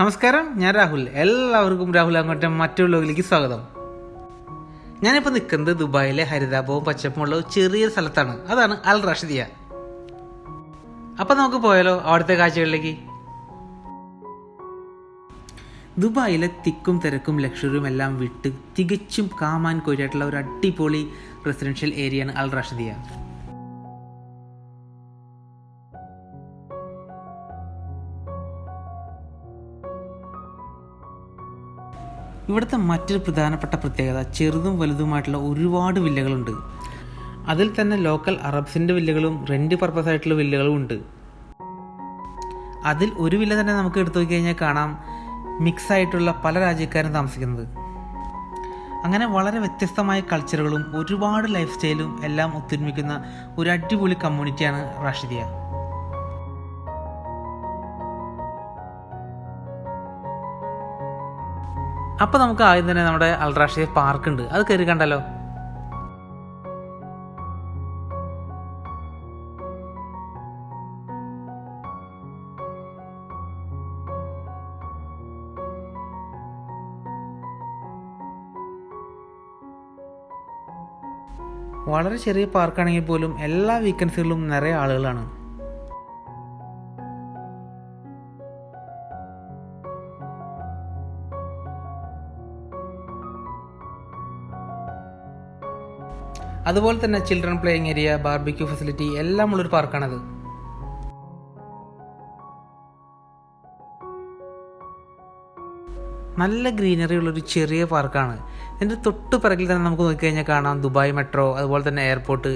നമസ്കാരം, ഞാൻ രാഹുൽ. എല്ലാവർക്കും രാഹുൽ അങ്ങോട്ടെ മറ്റുള്ളവരിലേക്ക് സ്വാഗതം. ഞാനിപ്പോൾ നിൽക്കുന്നത് ദുബായിലെ ഹരിതാപവും പച്ചപ്പുമുള്ള ഒരു ചെറിയൊരു സ്ഥലത്താണ്. അതാണ് അൽ റാഷിദിയ. അപ്പം നമുക്ക് പോയാലോ അവിടുത്തെ കാഴ്ചകളിലേക്ക്. ദുബായിലെ തിക്കും തിരക്കും ലക്ഷറിയും എല്ലാം വിട്ട് തികച്ചും കാമാൻ കോരിയായിട്ടുള്ള ഒരു അടിപൊളി റെസിഡൻഷ്യൽ ഏരിയയാണ് അൽ റാഷിദിയ. ഇവിടുത്തെ മറ്റൊരു പ്രധാനപ്പെട്ട പ്രത്യേകത ചെറുതും വലുതുമായിട്ടുള്ള ഒരുപാട് വില്ലകളുണ്ട്. അതിൽ തന്നെ ലോക്കൽ അറബ്സിൻ്റെ വില്ലകളും റെൻറ്റ് പർപ്പസ് ആയിട്ടുള്ള വില്ലകളും ഉണ്ട്. അതിൽ ഒരു വില്ല തന്നെ നമുക്ക് എടുത്തു നോക്കി കഴിഞ്ഞാൽ കാണാം മിക്സ് ആയിട്ടുള്ള പല രാജ്യക്കാരും താമസിക്കുന്നത്. അങ്ങനെ വളരെ വ്യത്യസ്തമായ കൾച്ചറുകളും ഒരുപാട് ലൈഫ് സ്റ്റൈലും എല്ലാം ഒത്തൊരുമിക്കുന്ന ഒരു അടിപൊളി കമ്മ്യൂണിറ്റിയാണ് റാഷിദിയ. അപ്പോൾ നമുക്ക് ആദ്യം തന്നെ നമ്മുടെ അൽ റാഷിദിയ പാർക്ക് ഉണ്ട്, അത് കയറി കണ്ടല്ലോ. വളരെ ചെറിയ പാർക്കാണെങ്കിൽ പോലും എല്ലാ വീക്കെൻഡ്സുകളിലും നിറയെ ആളുകളാണ്. അതുപോലെ തന്നെ children playing area, barbecue facility എല്ലാം ഉള്ളൊരു പാർക്കാണത്. നല്ല ഗ്രീനറി ഉള്ളൊരു ചെറിയ പാർക്കാണ്. ഇതിൻ്റെ തൊട്ട് പിറകിൽ തന്നെ നമുക്ക് നോക്കിക്കഴിഞ്ഞാൽ കാണാം ദുബായ് മെട്രോ, അതുപോലെ തന്നെ എയർപോർട്ട്.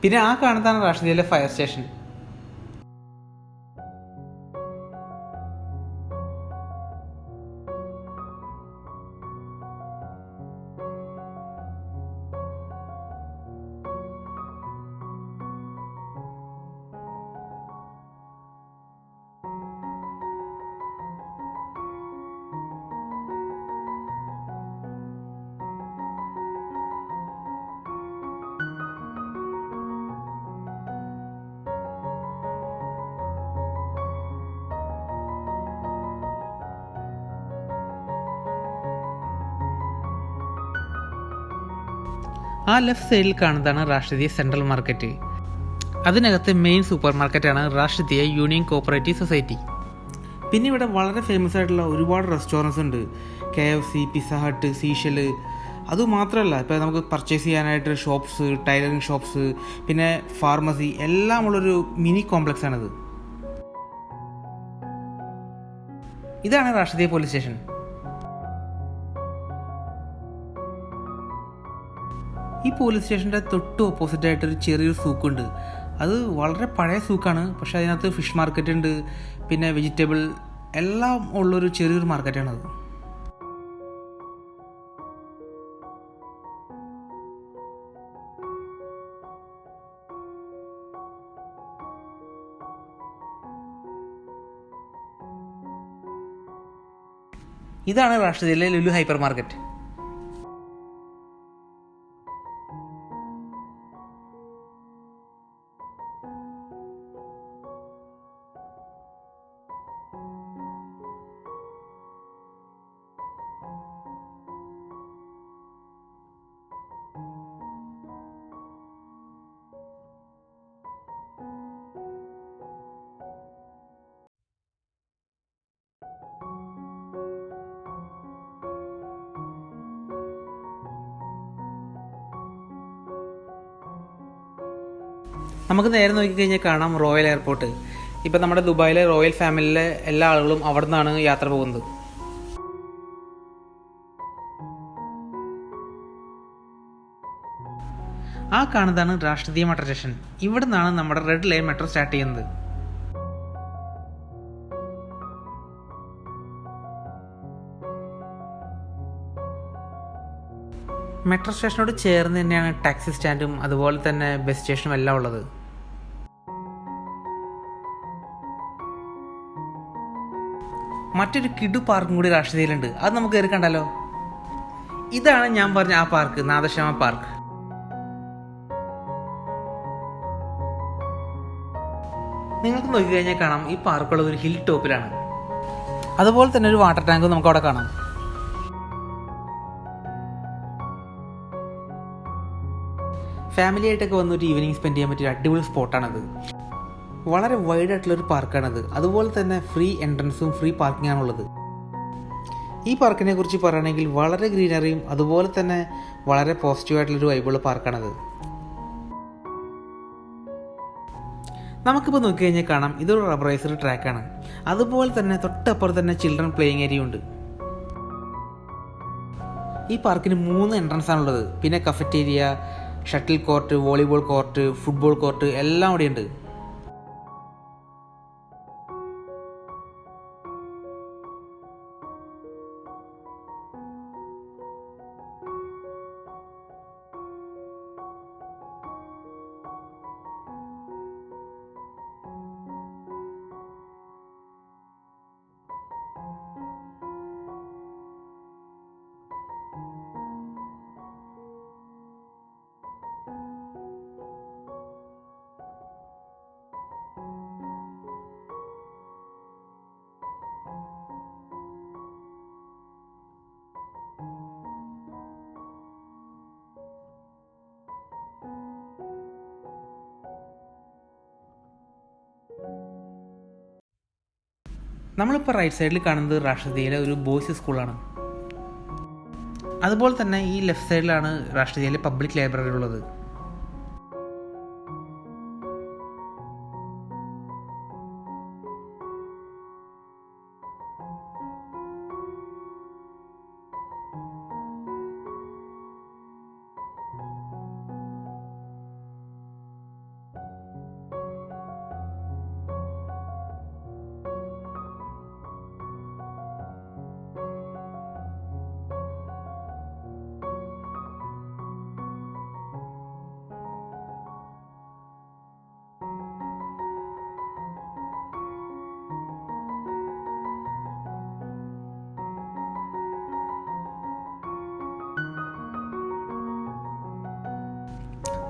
പിന്നെ ആ കാണുന്നതാണ് റാഷിദിയയിലെ ഫയർ സ്റ്റേഷൻ. ആ ലെഫ്റ്റ് സൈഡിൽ കാണുന്നതാണ് റാഷിദിയ സെൻട്രൽ മാർക്കറ്റ്. അതിനകത്ത് മെയിൻ സൂപ്പർ മാർക്കറ്റാണ് റാഷിദിയ യൂണിയൻ കോപ്പറേറ്റീവ് സൊസൈറ്റി. പിന്നെ ഇവിടെ വളരെ ഫേമസ് ആയിട്ടുള്ള ഒരുപാട് റെസ്റ്റോറൻറ്റ്സ് ഉണ്ട്. KFC, pizza hut, Seashell. അതുമാത്രമല്ല, ഇപ്പോൾ നമുക്ക് പർച്ചേസ് ചെയ്യാനായിട്ട് ഷോപ്സ്, ടൈലറിങ് ഷോപ്സ്, പിന്നെ ഫാർമസി എല്ലാം ഉള്ളൊരു മിനി കോംപ്ലക്സ് ആണിത്. ഇതാണ് റാഷിദിയ പോലീസ് സ്റ്റേഷൻ. ഈ പോലീസ് സ്റ്റേഷൻ്റെ തൊട്ട് ഓപ്പോസിറ്റായിട്ടൊരു ചെറിയൊരു സൂക്കുണ്ട്. അത് വളരെ പഴയ സൂക്കാണ്, പക്ഷേ അതിനകത്ത് ഫിഷ് മാർക്കറ്റ് ഉണ്ട്, പിന്നെ വെജിറ്റബിൾ എല്ലാം ഉള്ളൊരു ചെറിയൊരു മാർക്കറ്റാണത്. ഇതാണ് റാഷിദിയയിലെ ലുലു ഹൈപ്പർ മാർക്കറ്റ്. നമുക്ക് നേരെ നോക്കിക്കഴിഞ്ഞാൽ കാണാം റോയൽ എയർപോർട്ട്. ഇപ്പം നമ്മുടെ ദുബായിലെ റോയൽ ഫാമിലിയിലെ എല്ലാ ആളുകളും അവിടെ നിന്നാണ് യാത്ര പോകുന്നത്. ആ കാണുന്നതാണ് രാഷ്ട്രീയ മെട്രോ സ്റ്റേഷൻ. ഇവിടെ നിന്നാണ് നമ്മുടെ റെഡ് ലൈൻ മെട്രോ സ്റ്റാർട്ട് ചെയ്യുന്നത്. മെട്രോ സ്റ്റേഷനോട് ചേർന്ന് തന്നെയാണ് ടാക്സി സ്റ്റാൻഡും അതുപോലെ തന്നെ ബസ് സ്റ്റേഷനും എല്ലാം ഉള്ളത്. മറ്റൊരു കിഡു പാർക്കും കൂടി രാഷ്ട്രീയയിലുണ്ട്. അത് നമുക്ക് കയറി കണ്ടാലോ? ഇതാണ് ഞാൻ പറഞ്ഞ ആ പാർക്ക്, നാദശ്യാമ പാർക്ക്. നിങ്ങൾക്ക് നോക്കിക്കഴിഞ്ഞാൽ കാണാം ഈ പാർക്കുള്ളത് ഒരു ഹിൽ ടോപ്പിലാണ്. അതുപോലെ തന്നെ ഒരു വാട്ടർ ടാങ്കും നമുക്ക് അവിടെ കാണാം. ഫാമിലി ആയിട്ടൊക്കെ വന്ന് ഒരു ഈവനിങ് സ്പെൻഡ് ചെയ്യാൻ പറ്റിയ അടിപൊളി സ്പോട്ടാണത്. വളരെ വൈഡ് ആയിട്ടുള്ളൊരു പാർക്കാണത്. അതുപോലെ തന്നെ ഫ്രീ എൻട്രൻസും ഫ്രീ പാർക്കിംഗ് ആണുള്ളത്. ഈ പാർക്കിനെ കുറിച്ച് പറയുകയാണെങ്കിൽ വളരെ ഗ്രീനറിയും അതുപോലെ തന്നെ വളരെ പോസിറ്റീവായിട്ടുള്ളൊരു വൈബുള്ള പാർക്കാണത്. നമുക്കിപ്പോൾ നോക്കിക്കഴിഞ്ഞാൽ കാണാം ഇതൊരു റബ്ബറൈസ്ഡ് ട്രാക്കാണ്. അതുപോലെ തന്നെ തൊട്ടപ്പുറത്ത് തന്നെ ചിൽഡ്രൻ പ്ലേയിങ് ഏരിയ ഉണ്ട്. ഈ പാർക്കിന് 3 എൻട്രൻസ് ആണുള്ളത്. പിന്നെ cafeteria, shuttle court, volleyball court, football court എല്ലാം അവിടെ ഉണ്ട്. നമ്മളിപ്പോൾ റൈറ്റ് സൈഡിൽ കാണുന്നത് രാഷ്ട്രീയയിലെ ഒരു ബോയ്സ് സ്കൂളാണ്. അതുപോലെ തന്നെ ഈ ലെഫ്റ്റ് സൈഡിലാണ് രാഷ്ട്രീയയിലെ പബ്ലിക് ലൈബ്രറി ഉള്ളത്.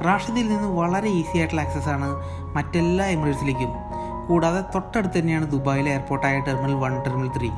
റാഷിദിൽ നിന്ന് വളരെ ഈസി ആയിട്ടുള്ള ആക്സസ് ആണ് മറ്റെല്ലാ എമിറേറ്റ്സിലേക്കും. കൂടാതെ തൊട്ടടുത്ത് തന്നെയാണ് ദുബായിലെ എയർപോർട്ടായ ടെർമിനൽ 1, ടെർമിനൽ 3.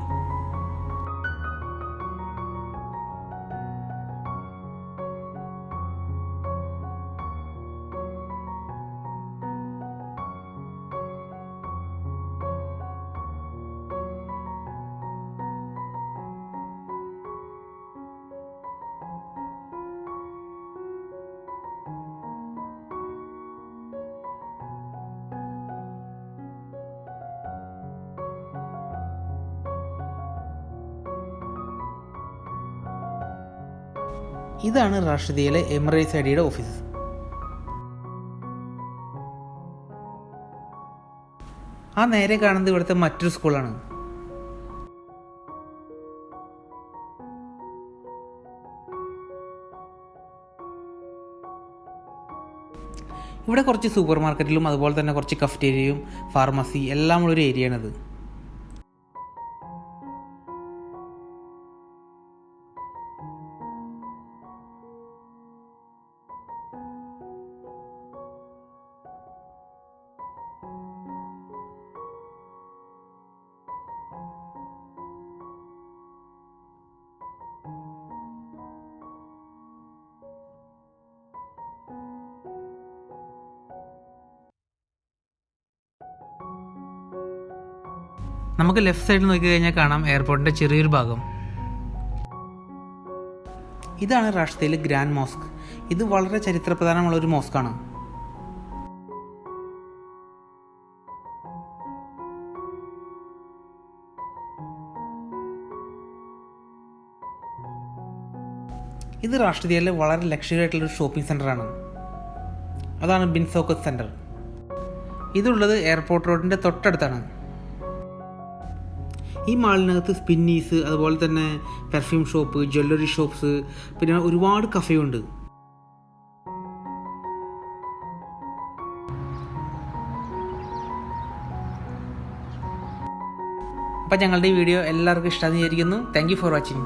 ഇതാണ് റാഷിദിയയിലെ എമിറേറ്റ്സ് ഐഡിയുടെ ഓഫീസ്. ആ നേരെ കാണുന്നത് ഇവിടുത്തെ മറ്റൊരു സ്കൂളാണ്. ഇവിടെ കുറച്ച് സൂപ്പർ മാർക്കറ്റിലും അതുപോലെ തന്നെ കുറച്ച് കഫറ്റേരിയയും ഫാർമസി എല്ലാം ഉള്ളൊരു ഏരിയയാണിത്. നമുക്ക് ലെഫ്റ്റ് സൈഡിൽ നോക്കി കഴിഞ്ഞാൽ കാണാം എയർപോർട്ടിൻ്റെ ചെറിയൊരു ഭാഗം. ഇതാണ് റാഷിദയിലെ ഗ്രാൻഡ് മോസ്ക്. ഇത് വളരെ ചരിത്രപ്രധാനമുള്ള ഒരു മോസ്കാണ്. ഇത് രാഷ്ട്രീയയിലെ വളരെ ലക്ഷറി ആയിട്ടുള്ളൊരു ഷോപ്പിംഗ് സെൻ്ററാണ്. അതാണ് ബിൻസോക്കത്ത് സെൻറ്റർ. ഇതുള്ളത് എയർപോർട്ട് റോഡിൻ്റെ തൊട്ടടുത്താണ്. ഈ മാളിനകത്ത് സ്പിന്നീസ്, അതുപോലെ തന്നെ പെർഫ്യൂം ഷോപ്പ്, ജ്വല്ലറി ഷോപ്സ്, പിന്നെ ഒരുപാട് കഫേയുണ്ട്. അപ്പം ഞങ്ങളുടെ ഈ വീഡിയോ എല്ലാവർക്കും ഇഷ്ടമാണെന്ന് വിചാരിക്കുന്നു. Thank you for watching.